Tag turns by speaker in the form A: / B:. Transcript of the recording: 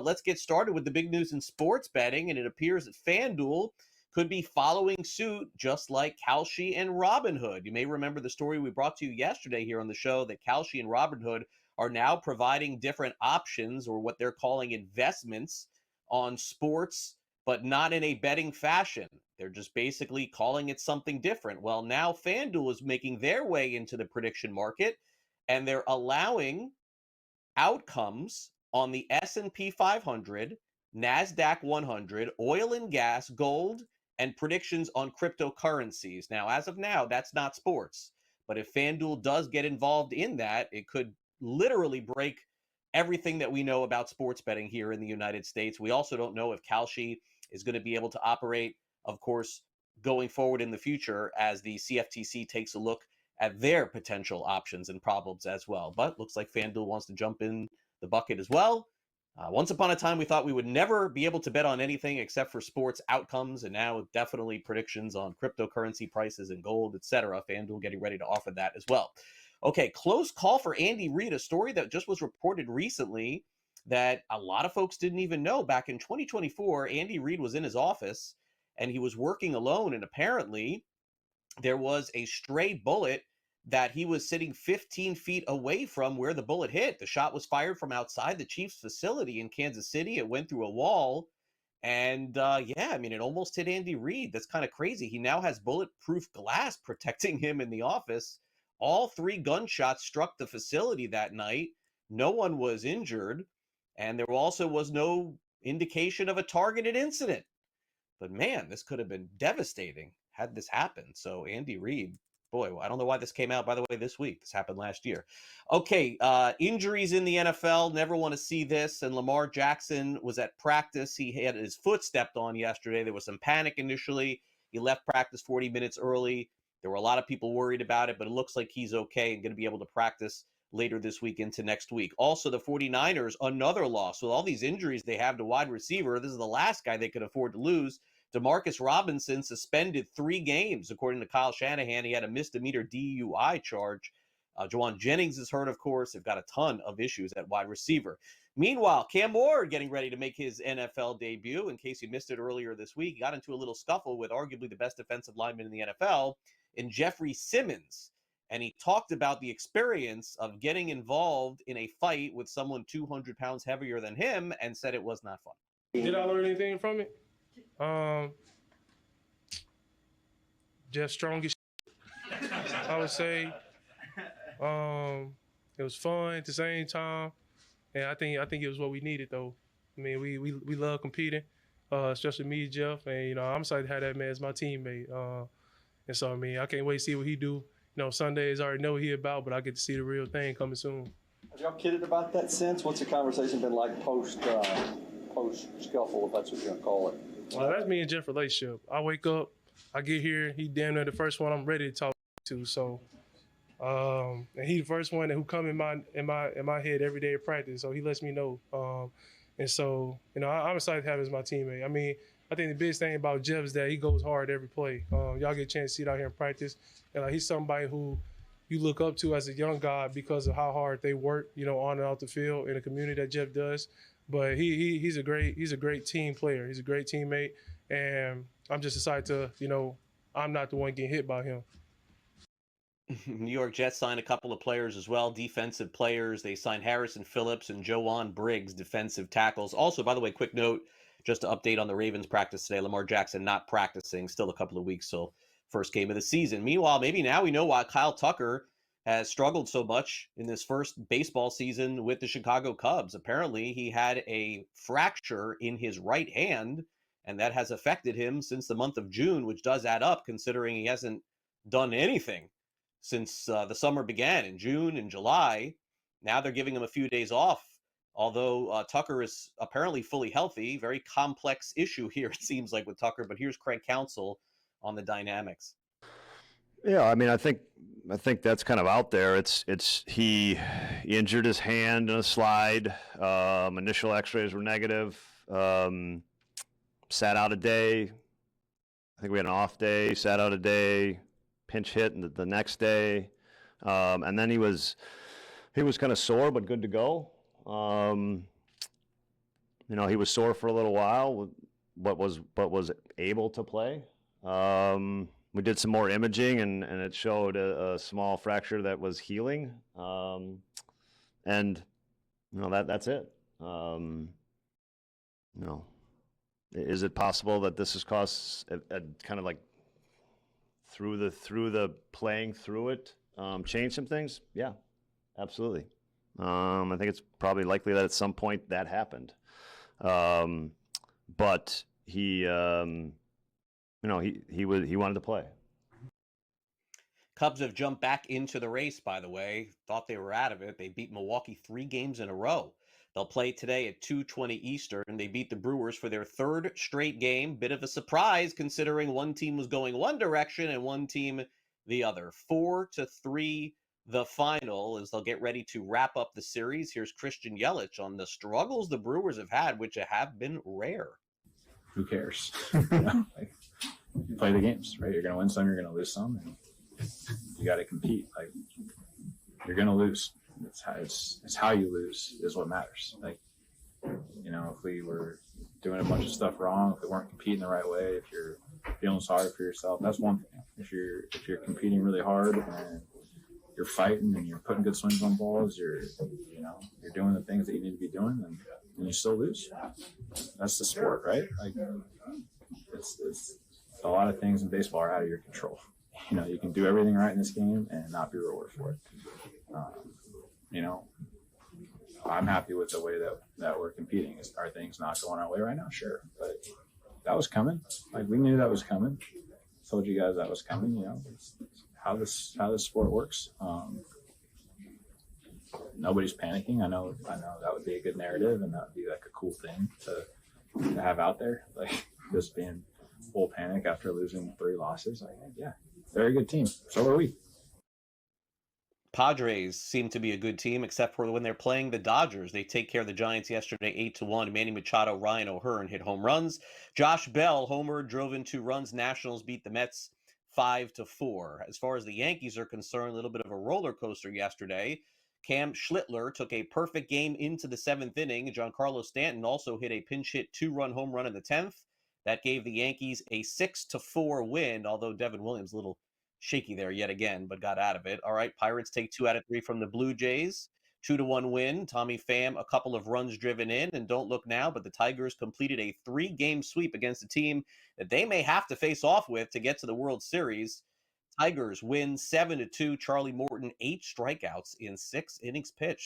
A: But let's get started with the big news in sports betting, and it appears that FanDuel could be following suit, just like Kalshi and Robinhood. You may remember the story we brought to you yesterday here on the show that Kalshi and Robinhood are now providing different options, or what they're calling investments, on sports, but not in a betting fashion. They're just basically calling it something different. Well, now FanDuel is making their way into the prediction market, and they're allowing outcomes on the S&P 500, NASDAQ 100, oil and gas, gold, and predictions on cryptocurrencies. Now, as of now, that's not sports. But if FanDuel does get involved in that, it could literally break everything that we know about sports betting here in the United States. We also don't know if Kalshi is going to be able to operate, of course, going forward in the future as the CFTC takes a look at their potential options and problems as well. But looks like FanDuel wants to jump in the bucket as well. Once upon a time, we thought we would never be able to bet on anything except for sports outcomes, and now definitely predictions on cryptocurrency prices and gold, etc. FanDuel getting ready to offer that as well. Okay, close call for Andy Reid, a story that just was reported recently that a lot of folks didn't even know. Back in 2024, Andy Reid was in his office and he was working alone, and apparently there was a stray bullet that he was sitting 15 feet away from where the bullet hit. The shot was fired from outside the Chiefs facility in Kansas City. It went through a wall. And it almost hit Andy Reid. That's kind of crazy. He now has bulletproof glass protecting him in the office. All 3 gunshots struck the facility that night. No one was injured. And there also was no indication of a targeted incident. But man, this could have been devastating had this happened. So Andy Reid, boy, I don't know why this came out, by the way, this week. This happened last year. Okay, injuries in the NFL. Never want to see this. And Lamar Jackson was at practice. He had his foot stepped on yesterday. There was some panic initially. He left practice 40 minutes early. There were a lot of people worried about it, but it looks like he's okay and going to be able to practice later this week into next week. Also, the 49ers, another loss. With all these injuries they have to wide receiver, this is the last guy they could afford to lose. DeMarcus Robinson suspended 3 games, according to Kyle Shanahan. He had a misdemeanor DUI charge. Juwan Jennings is hurt, of course. They've got a ton of issues at wide receiver. Meanwhile, Cam Ward getting ready to make his NFL debut. In case you missed it earlier this week, he got into a little scuffle with arguably the best defensive lineman in the NFL, in Jeffrey Simmons. And he talked about the experience of getting involved in a fight with someone 200 pounds heavier than him, and said it was not fun.
B: Did I learn anything from it? Just strong as I would say. It was fun at the same time, and I think it was what we needed though. I mean, we love competing, especially me, Jeff, and I'm excited to have that man as my teammate. And so I can't wait to see what he do. Sundays I already know what he about, but I get to see the real thing coming soon.
C: Have y'all kidded about that since? What's the conversation been like post scuffle, if that's what you're gonna call it?
B: Well, that's me and Jeff relationship. I wake up, I get here, he damn near the first one I'm ready to talk to. So, and he the first one who come in my head every day at practice. So he lets me know. And so I'm excited to have him as my teammate. I mean, I think the biggest thing about Jeff is that he goes hard every play. Y'all get a chance to see it out here in practice, and he's somebody who you look up to as a young guy because of how hard they work, on and off the field in the community that Jeff does. But he's a great team player. He's a great teammate, and I'm just excited to, I'm not the one getting hit by him.
A: New York Jets signed a couple of players as well, defensive players. They signed Harrison Phillips and Joanne Briggs, defensive tackles. Also, by the way, quick note, just to update on the Ravens practice today, Lamar Jackson not practicing, still a couple of weeks, so first game of the season. Meanwhile, maybe now we know why Kyle Tucker has struggled so much in this first baseball season with the Chicago Cubs. Apparently, he had a fracture in his right hand, and that has affected him since the month of June, which does add up considering he hasn't done anything since the summer began in June and July. Now they're giving him a few days off, although Tucker is apparently fully healthy. Very complex issue here, it seems like, with Tucker. But here's Craig Counsell on the dynamics.
D: Yeah, I mean, I think that's kind of out there. He injured his hand in a slide. Initial X-rays were negative. Sat out a day. I think we had an off day. Sat out a day. Pinch hit the next day, and then he was kind of sore but good to go. he was sore for a little while, but was able to play. We did some more imaging, and it showed a small fracture that was healing. And that's it. Is it possible that this has caused a kind of like through the playing through it, change some things? Yeah, absolutely. I think it's probably likely that at some point that happened. But he wanted to play.
A: Cubs have jumped back into the race, by the way. Thought they were out of it. They beat Milwaukee 3 games in a row. They'll play today at 2:20 Eastern. They beat the Brewers for their 3rd straight game. Bit of a surprise considering one team was going one direction and one team the other. 4-3 the final as they'll get ready to wrap up the series. Here's Christian Yelich on the struggles the Brewers have had, which have been rare.
E: Who cares? You play the games, right? You're going to win some, you're going to lose some, and you got to compete. Like, you're going to lose. It's how you lose is what matters. Like, if we were doing a bunch of stuff wrong, if we weren't competing the right way, if you're feeling sorry for yourself, that's one thing. If you're competing really hard and you're fighting and you're putting good swings on balls, you're doing the things that you need to be doing, and you still lose. That's the sport, right? Like, it's a lot of things in baseball are out of your control. You can do everything right in this game and not be rewarded for it. I'm happy with the way that we're competing. Are things not going our way right now? Sure. But that was coming. Like, we knew that was coming. Told you guys that was coming. It's how this sport works. Nobody's panicking. I know that would be a good narrative, and that would be like a cool thing to have out there. Like, just being full panic after losing 3 losses. Like, yeah, they're a good team. So are we.
A: Padres seem to be a good team, except for when they're playing the Dodgers. They take care of the Giants yesterday, 8-1. Manny Machado, Ryan O'Hearn hit home runs. Josh Bell homered, drove in 2 runs. Nationals beat the Mets 5-4. As far as the Yankees are concerned, a little bit of a roller coaster yesterday. Cam Schlittler took a perfect game into the 7th inning. Giancarlo Stanton also hit a pinch hit 2-run home run in the 10th. That gave the Yankees a 6-4 win, although Devin Williams a little shaky there yet again, but got out of it. All right, Pirates take 2 out of 3 from the Blue Jays. 2-1 win. Tommy Pham, a couple of runs driven in, and don't look now, but the Tigers completed a 3-game sweep against a team that they may have to face off with to get to the World Series. Tigers win 7-2. Charlie Morton, 8 strikeouts in 6 innings pitched.